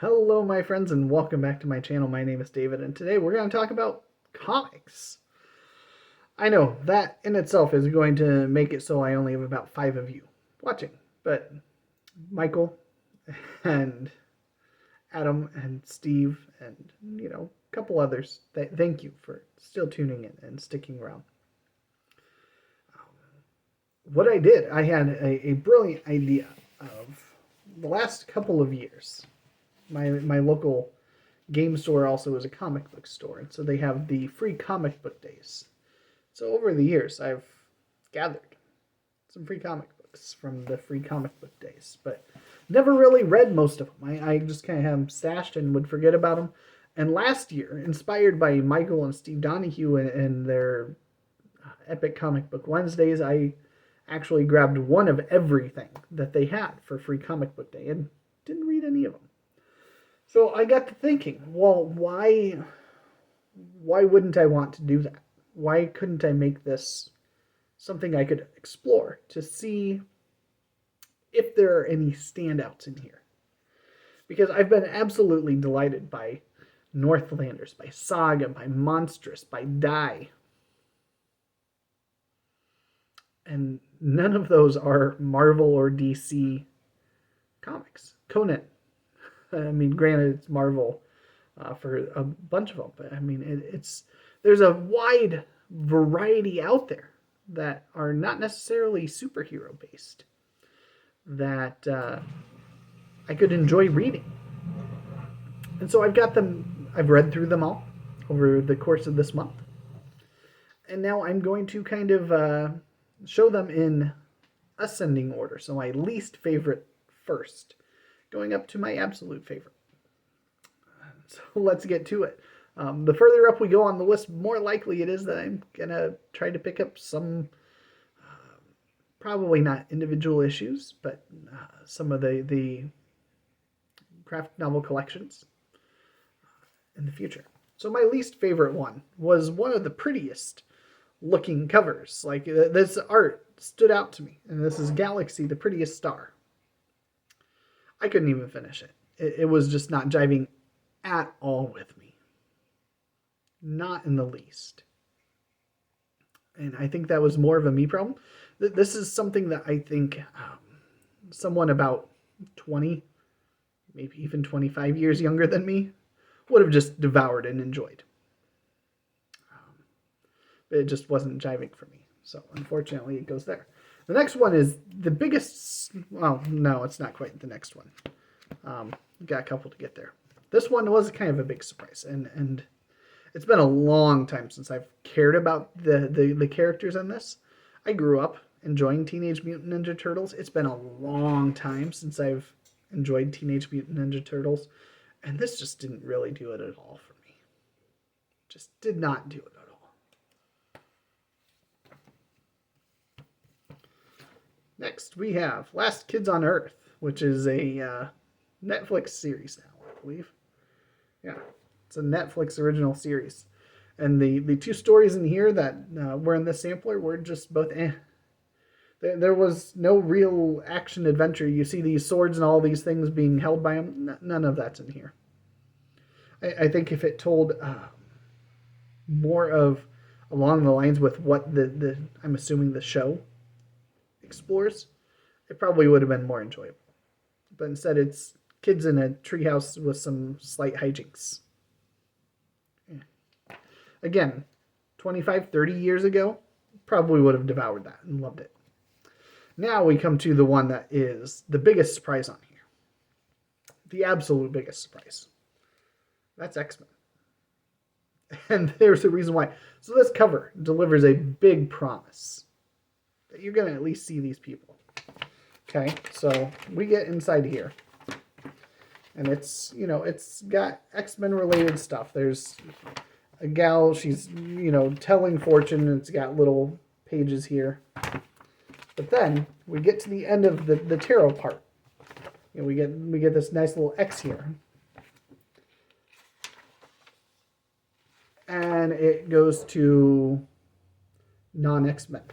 Hello, my friends, and welcome back to my channel. My name is David, and today we're going to talk about comics. I know that in itself is going to make it so I only have about 5 of you watching, but Michael and Adam and Steve and, a couple others, thank you for still tuning in and sticking around. What I did, I had a brilliant idea of the last couple of years. My local game store also is a comic book store, and so they have the free comic book days. So over the years, I've gathered some free comic books from the free comic book days, but never really read most of them. I just kind of have them stashed and would forget about them. And last year, inspired by Michael and Steve Donahue and their Epic Comic Book Wednesdays, I actually grabbed one of everything that they had for free comic book day and didn't read any of them. So I got to thinking, well, why wouldn't I want to do that? Why couldn't I make this something I could explore to see if there are any standouts in here? Because I've been absolutely delighted by Northlanders, by Saga, by Monstrous, by Die. And none of those are Marvel or DC comics. Conan. I mean, granted, it's Marvel for a bunch of them, but I mean, there's a wide variety out there that are not necessarily superhero based that I could enjoy reading. And so I've read through them all over the course of this month. And now I'm going to kind of show them in ascending order. So my least favorite first, going up to my absolute favorite. So let's get to it. The further up we go on the list, more likely it is that I'm going to try to pick up some, probably not individual issues, but some of the craft novel collections in the future. So my least favorite one was one of the prettiest looking covers. Like, this art stood out to me, and this is Galaxy, the Prettiest Star. I couldn't even finish it. It was just not jiving at all with me. Not in the least. And I think that was more of a me problem. This is something that I think someone about 20, maybe even 25 years younger than me would have just devoured and enjoyed. But it just wasn't jiving for me. So unfortunately, it goes there. The next one is the biggest. Well, no, it's not quite the next one. Got a couple to get there. This one was kind of a big surprise, and it's been a long time since I've cared about the characters in this. I grew up enjoying Teenage Mutant Ninja Turtles. It's been a long time since I've enjoyed Teenage Mutant Ninja Turtles, and this just didn't really do it at all for me. Just did not do it at all. Next, we have Last Kids on Earth, which is a Netflix series now, I believe. Yeah, it's a Netflix original series. And the two stories in here that were in the sampler were just both eh. There was no real action adventure. You see these swords and all these things being held by them. None of that's in here. I think if it told more of along the lines with what the I'm assuming the show explores, it probably would have been more enjoyable. But instead, it's kids in a treehouse with some slight hijinks. Again, 25, 30 years ago, probably would have devoured that and loved it. Now we come to the one that is the biggest surprise on here. The absolute biggest surprise. That's X-Men. And there's a reason why. So this cover delivers a big promise that you're going to at least see these people. Okay, so we get inside here. And it's, it's got X-Men related stuff. There's a gal, she's, telling fortune, and it's got little pages here. But then we get to the end of the tarot part. We get this nice little X here. And it goes to non-X-Men.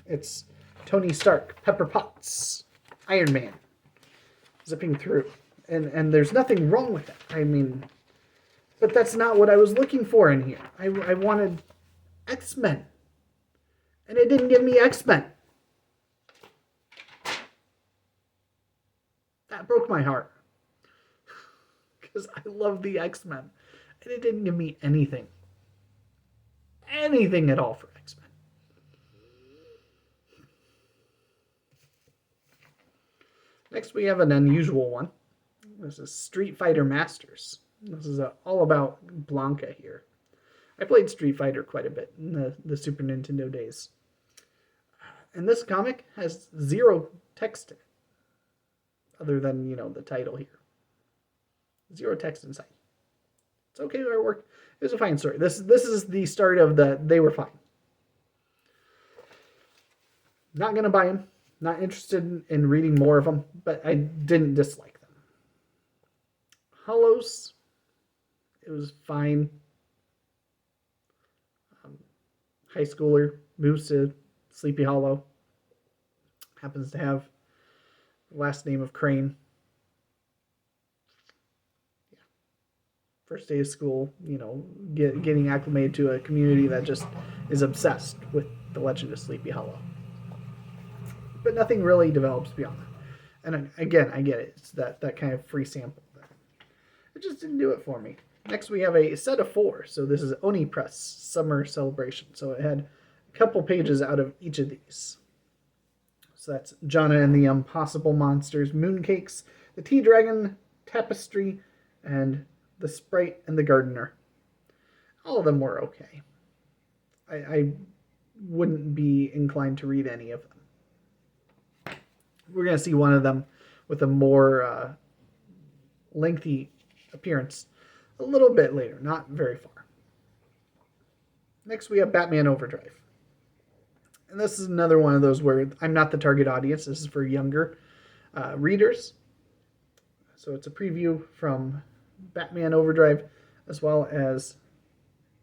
It's Tony Stark, Pepper Potts, Iron Man, zipping through. and there's nothing wrong with it. I mean, but that's not what I was looking for in here. I wanted X-Men, and it didn't give me X-Men. That broke my heart because I love the X-Men, and it didn't give me anything at all for X-Men. Next, we have an unusual one. This is Street Fighter Masters. This is all about Blanca here. I played Street Fighter quite a bit in the Super Nintendo days. And this comic has zero text in it, other than, the title here. Zero text inside. It's okay artwork. It was a fine story. This is the start of they were fine. Not going to buy them. Not interested in reading more of them, but I didn't dislike them. Hollows, it was fine. High schooler moves to Sleepy Hollow. Happens to have the last name of Crane. Yeah. First day of school, getting acclimated to a community that just is obsessed with the Legend of Sleepy Hollow. But nothing really develops beyond that. And again, I get it. It's that kind of free sample. It just didn't do it for me. Next, we have a set of 4. So this is Oni Press Summer Celebration. So it had a couple pages out of each of these. So that's Jana and the Impossible Monsters, Mooncakes, the Tea Dragon, Tapestry, and the Sprite and the Gardener. All of them were okay. I wouldn't be inclined to read any of them. We're going to see one of them with a more lengthy appearance a little bit later, not very far. Next, we have Batman Overdrive. And this is another one of those where I'm not the target audience. This is for younger readers. So it's a preview from Batman Overdrive as well as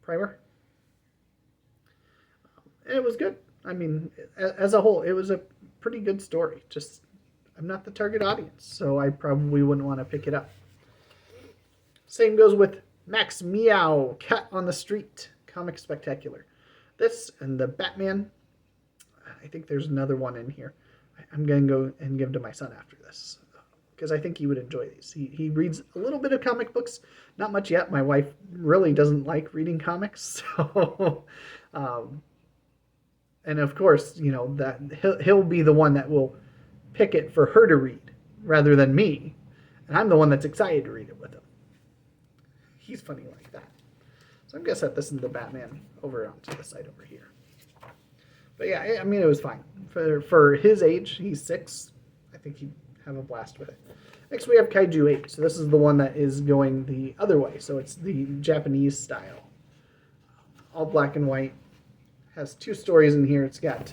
Primer. And it was good. I mean, as a whole, it was a pretty good story. Just, I'm not the target audience, so I probably wouldn't want to pick it up. Same goes with Max Meow, Cat on the Street, Comic Spectacular. This and the Batman, I think there's another one in here. I'm going to go and give to my son after this, because I think he would enjoy these. He reads a little bit of comic books, not much yet. My wife really doesn't like reading comics, so... and of course, that he'll be the one that will pick it for her to read rather than me. And I'm the one that's excited to read it with him. He's funny like that. So I'm going to set this in the Batman over onto the side over here. But yeah, I mean, it was fine. For his age, he's 6. I think he'd have a blast with it. Next, we have Kaiju 8. So this is the one that is going the other way. So it's the Japanese style. All black and white. Has 2 stories in here. It's got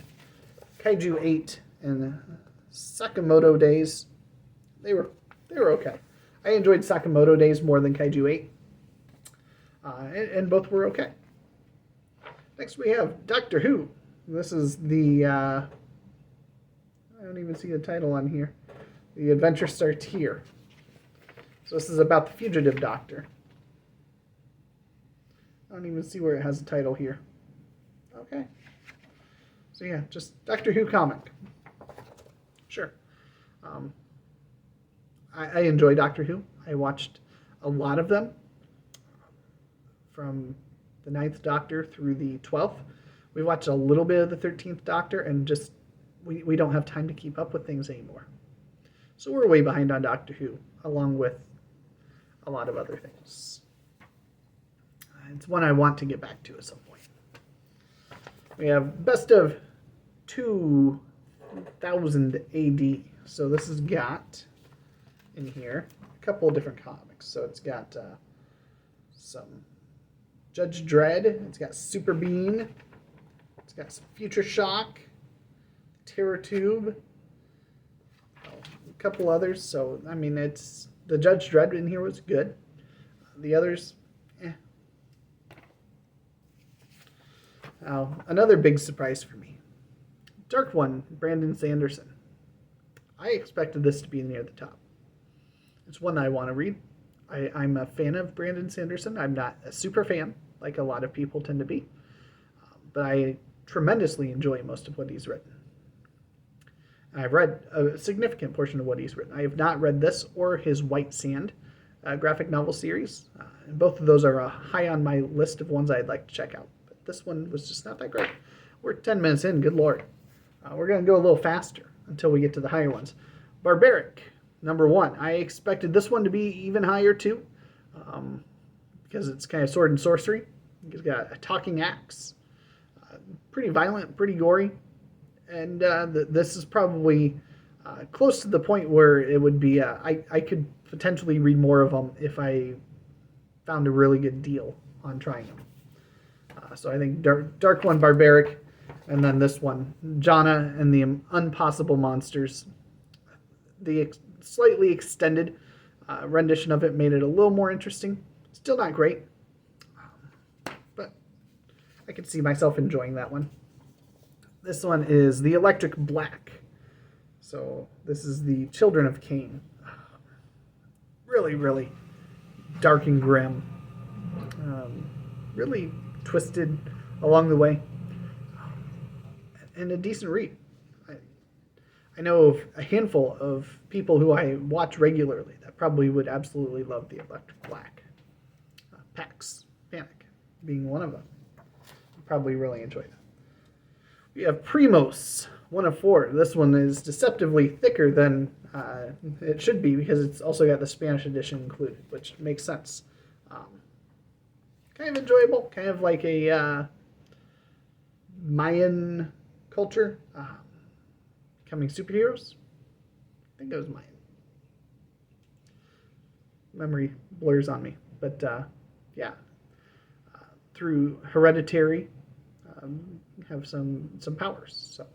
Kaiju 8 and Sakamoto Days. They were okay. I enjoyed Sakamoto Days more than Kaiju 8. And both were okay. Next we have Doctor Who. This is the... I don't even see the title on here. The adventure starts here. So this is about the fugitive doctor. I don't even see where it has a title here. Okay. So yeah, just Doctor Who comic. Sure. I enjoy Doctor Who. I watched a lot of them from the 9th Doctor through the 12th. We watched a little bit of the 13th Doctor, and just we don't have time to keep up with things anymore. So we're way behind on Doctor Who, along with a lot of other things. It's one I want to get back to at some point. We have Best of 2000 AD. So this has got in here a couple of different comics. So it's got some Judge Dredd. It's got Super Bean. It's got some Future Shock, Terror Tube, a couple others. So I mean, it's the Judge Dredd in here was good. The others, another big surprise for me. Dark One, Brandon Sanderson. I expected this to be near the top. It's one that I want to read. I'm a fan of Brandon Sanderson. I'm not a super fan, like a lot of people tend to be, but I tremendously enjoy most of what he's written. I've read a significant portion of what he's written. I have not read this or his White Sand graphic novel series. And both of those are high on my list of ones I'd like to check out. But this one was just not that great. We're 10 minutes in, good lord. We're going to go a little faster until we get to the higher ones. Barbaric, number 1. I expected this one to be even higher too, because it's kind of sword and sorcery. It's got a talking axe. Pretty violent, pretty gory. And this is probably close to the point where it would be, I could potentially read more of them if I found a really good deal on trying them. So I think Dark One, Barbaric, and then this one, Jana and the Unpossible Monsters. The slightly extended rendition of it made it a little more interesting. Still not great, but I could see myself enjoying that one. This one is The Electric Black. So this is the Children of Cain. Really, really dark and grim. Really twisted along the way. And a decent read. I know of a handful of people who I watch regularly that probably would absolutely love The Electric Black. Pax Panic being one of them. Probably really enjoy that. We have Primos, 1 of 4. This one is deceptively thicker than it should be because it's also got the Spanish edition included, which makes sense. Kind of enjoyable, kind of like a Mayan culture. Becoming superheroes. I think it was Mayan. Memory blurs on me, but yeah. Through hereditary, have some powers. So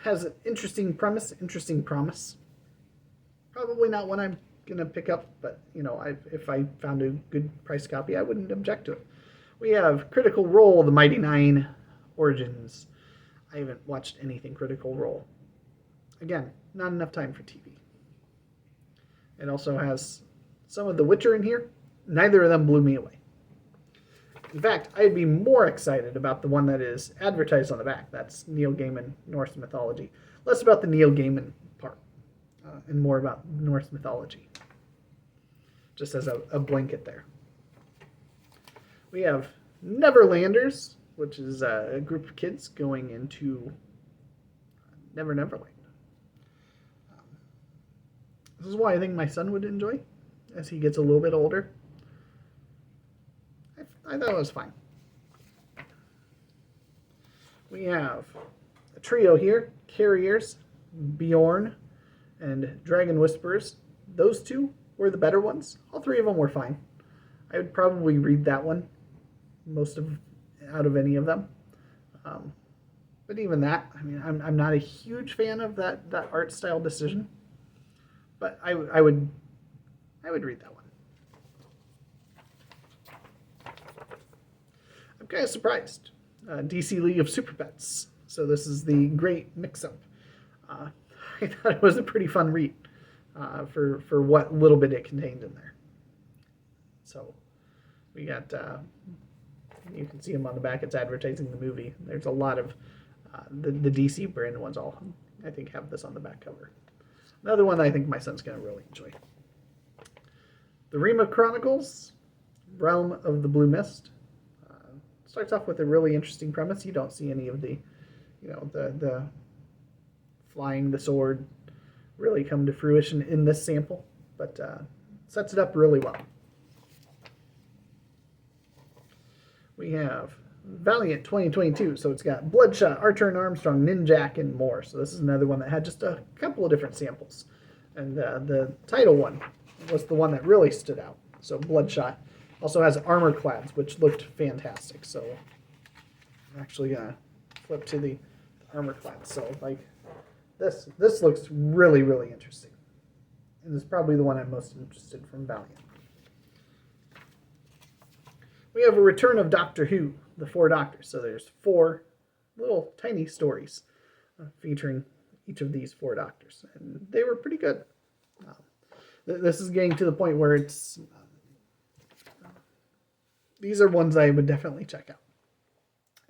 has an interesting premise, interesting promise. Probably not one I'm gonna pick up, but you know, if I found a good price copy, I wouldn't object to it. We have Critical Role, The Mighty Nine Origins. I haven't watched anything Critical Role. Again, not enough time for TV. It also has some of The Witcher in here. Neither of them blew me away. In fact, I'd be more excited about the one that is advertised on the back. That's Neil Gaiman, Norse mythology. Less about the Neil Gaiman part, and more about Norse mythology. Just as a blanket there. We have Neverlanders, which is a group of kids going into Neverland. This is why I think my son would enjoy as he gets a little bit older. I thought it was fine. We have a trio here, Carriers, Bjorn, and Dragon Whisperers. Those two were the better ones. All three of them were fine. I would probably read that one out of any of them. But even that, I mean, I'm not a huge fan of that art style decision. But I would read that one. I'm kind of surprised. DC League of Super Pets. So this is the great mix-up. I thought it was a pretty fun read for what little bit it contained in there. So we got, you can see them on the back. It's advertising the movie. There's a lot of the DC brand ones all, I think, have this on the back cover. Another one that I think my son's going to really enjoy. The Rima Chronicles, Realm of the Blue Mist. Starts off with a really interesting premise. You don't see any of the, the flying the sword really come to fruition in this sample, but sets it up really well. We have Valiant 2022, so it's got Bloodshot, Archer and Armstrong, Ninjak, and more. So this is another one that had just a couple of different samples. And the title one was the one that really stood out. So Bloodshot also has Armor Clads, which looked fantastic. So I'm actually going to flip to the Armor Clads. So like this looks really, really interesting. And it's probably the one I'm most interested from Valiant. We have a return of Doctor Who, the 4 Doctors. So there's 4 little tiny stories featuring each of these 4 Doctors. And they were pretty good. This is getting to the point where it's... these are ones I would definitely check out.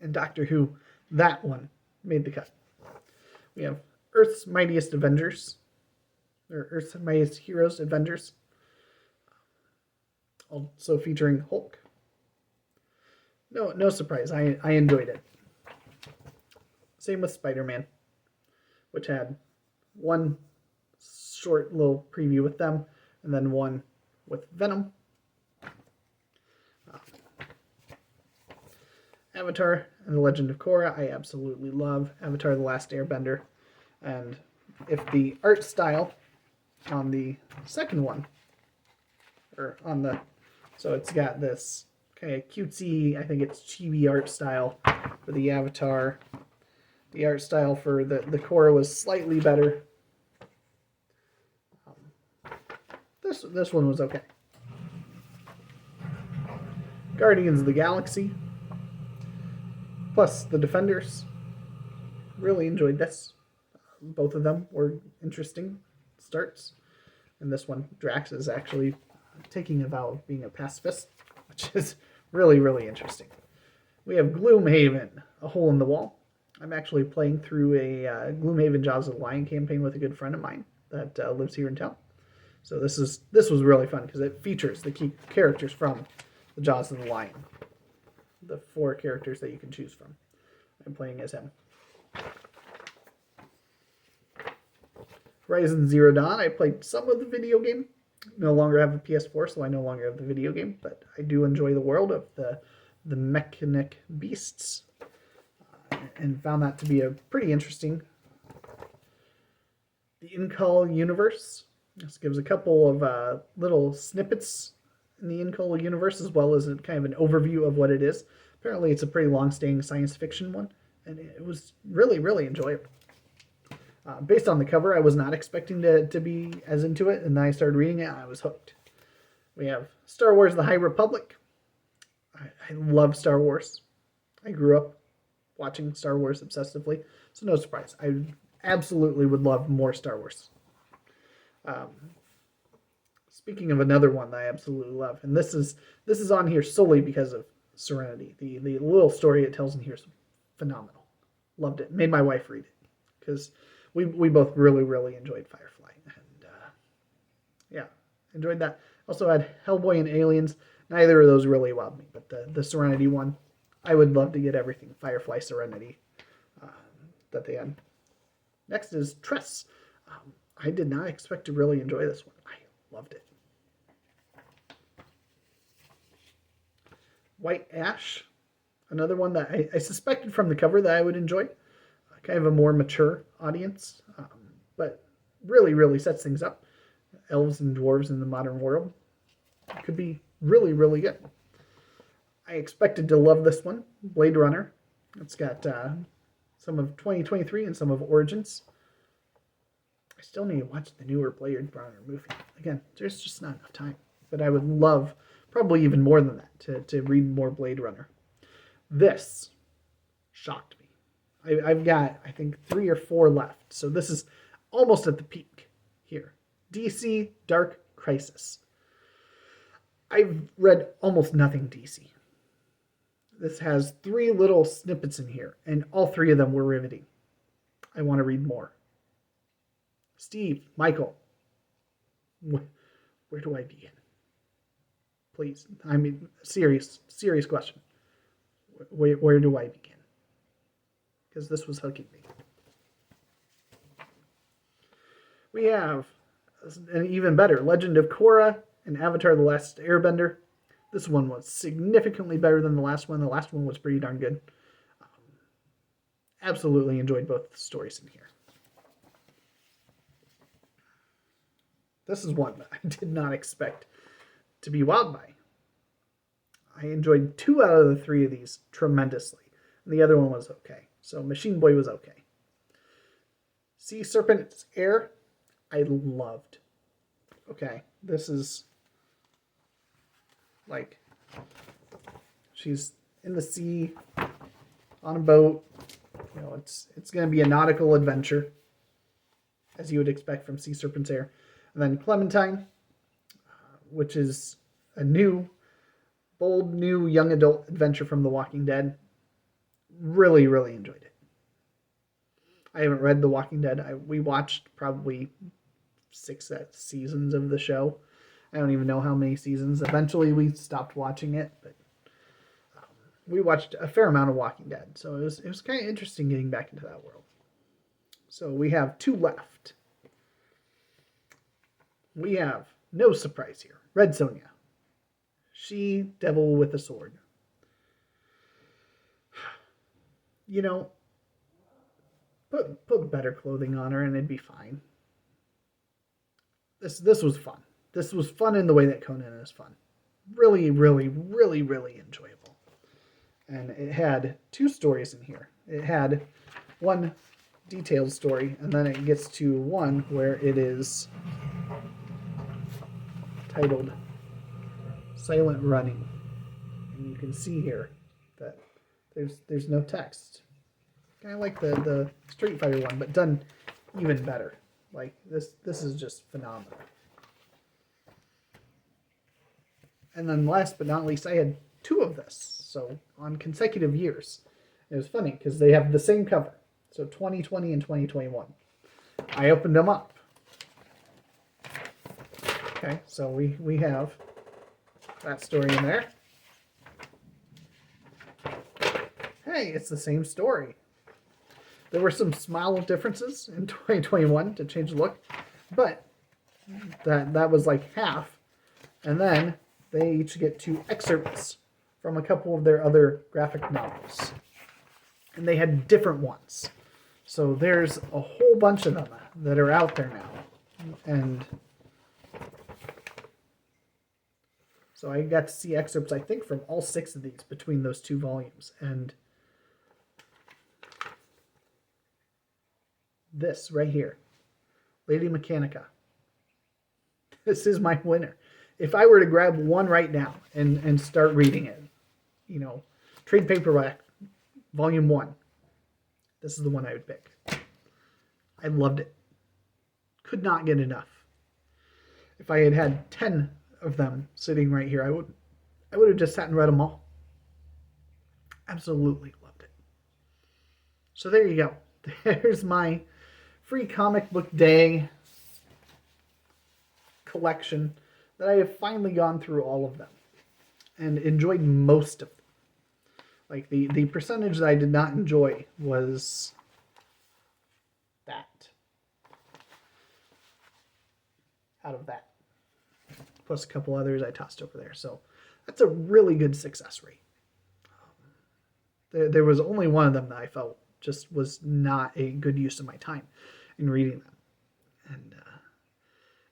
And Doctor Who, that one made the cut. We have Earth's Mightiest Avengers, or Earth's Mightiest Heroes Avengers, also featuring Hulk. No surprise, I enjoyed it. Same with Spider-Man, which had one short little preview with them, and then one with Venom. Avatar and the Legend of Korra, I absolutely love. Avatar: The Last Airbender. And if the art style on the second one, or on the, so it's got this kind of cutesy, I think it's chibi art style for the Avatar. The art style for the Korra was slightly better. This one was okay. Guardians of the Galaxy, plus the Defenders. Really enjoyed this. Both of them were interesting starts. And this one, Drax is actually taking a vow of being a pacifist, which is really, really interesting. We have Gloomhaven, A Hole in the Wall. I'm actually playing through a Gloomhaven Jaws of the Lion campaign with a good friend of mine that lives here in town. So this was really fun because it features the key characters from the Jaws of the Lion. The 4 characters that you can choose from. I'm playing as him. Horizon Zero Dawn, I played some of the video game. No longer have a PS4, so I no longer have the video game, but I do enjoy the world of the mechanic beasts, and found that to be a pretty interesting. The Incal universe. This gives a couple of little snippets in the Incal universe, as well as kind of an overview of what it is. Apparently it's a pretty long-staying science fiction one, and it was really, really enjoyable. Based on the cover, I was not expecting to be as into it, and then I started reading it, and I was hooked. We have Star Wars: The High Republic. I love Star Wars. I grew up watching Star Wars obsessively, so no surprise. I absolutely would love more Star Wars. Speaking of another one that I absolutely love, and this is on here solely because of Serenity. The little story it tells in here is phenomenal. Loved it. Made my wife read it because we both really, really enjoyed Firefly, and yeah, enjoyed that. Also had Hellboy and Aliens. Neither of those really wowed me, but the Serenity one, I would love to get everything Firefly Serenity that they had. Next is Tress. I did not expect to really enjoy this one. I loved it. White Ash, another one that I suspected from the cover that I would enjoy. Kind of a more mature audience, but really, really sets things up. Elves and dwarves in the modern world. It could be really, really good. I expected to love this one, Blade Runner. It's got some of 2023 and some of Origins. I still need to watch the newer Blade Runner movie. Again, there's just not enough time. But I would love, probably even more than that, to read more Blade Runner. This shocked me. I've got, I think, 3 or 4 left. So this is almost at the peak here. DC Dark Crisis. I've read almost nothing DC. This has 3 little snippets in here, and all 3 of them were riveting. I want to read more. Steve, Michael, where do I begin? Please, I mean, serious question. Where do I begin? Because this was hooking me. We have an even better Legend of Korra and Avatar: The Last Airbender. This one was significantly better than the last one. The last one was pretty darn good. Absolutely enjoyed both the stories in here. This is one that I did not expect to be wowed by. I enjoyed 2 out of the 3 of these tremendously. And the other one was okay. So Machine Boy was okay. Sea Serpent's Heir, I loved. Okay, this is like, she's in the sea on a boat. You know, it's going to be a nautical adventure, as you would expect from Sea Serpent's Heir. And then Clementine, which is a new, bold, new young adult adventure from The Walking Dead. Really, really enjoyed it. I haven't read The Walking Dead. We watched probably 6 seasons of the show. I don't even know how many seasons. Eventually, we stopped watching it, but we watched a fair amount of Walking Dead. So it was kind of interesting getting back into that world. So we have 2 left. We have, no surprise here, Red Sonja. She devil with a sword. You know, put better clothing on her and it'd be fine. This was fun. This was fun in the way that Conan is fun. Really, really, really, really enjoyable. And it had 2 stories in here. It had one detailed story, and then it gets to one where it is titled Silent Running. And you can see here that there's no text. Kind of like the Street Fighter one, but done even better. Like this is just phenomenal. And then last but not least, I had 2 of this. So on consecutive years. It was funny because they have the same cover. So 2020 and 2021. I opened them up. Okay, so we have that story in there. Hey, it's the same story. There were some small differences in 2021 to change the look, but that was like half. And then they each get 2 excerpts from a couple of their other graphic novels. And they had different ones. So there's a whole bunch of them that are out there now. And so I got to see excerpts, I think, from all 6 of these between those 2 volumes. And this right here, Lady Mechanica. This is my winner. If I were to grab one right now and start reading it, you know, trade paperback, volume 1, this is the one I would pick. I loved it. Could not get enough. If I had had 10 of them sitting right here, I would have just sat and read them all. Absolutely loved it. So there you go. There's my free comic book day collection that I have finally gone through all of them and enjoyed most of them. Like the percentage that I did not enjoy was that. Out of that. Plus a couple others I tossed over there. So that's a really good success rate. There was only one of them that I felt just was not a good use of my time in reading them. And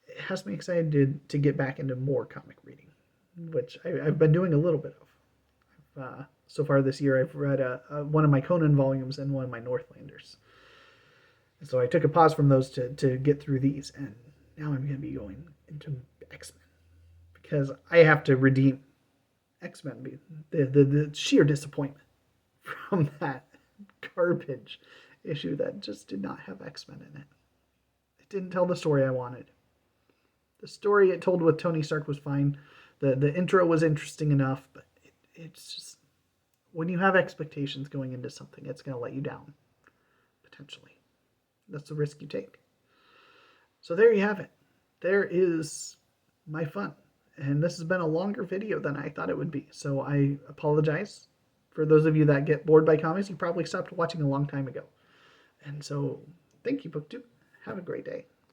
it has me excited to get back into more comic reading, which I've been doing a little bit of. So far this year, I've read one of my Conan volumes and one of my Northlanders. And so I took a pause from those to get through these, and now I'm going to be going into X-Men because I have to redeem X-Men. The sheer disappointment from that garbage issue that just did not have X-Men in it. It didn't tell the story I wanted. The story it told with Tony Stark was fine. The intro was interesting enough, but it's just, when you have expectations going into something, it's going to let you down, potentially. That's the risk you take. So there you have it. There is my fun. And this has been a longer video than I thought it would be. So I apologize. For those of you that get bored by comics, you probably stopped watching a long time ago. And so, thank you, BookTube. Have a great day.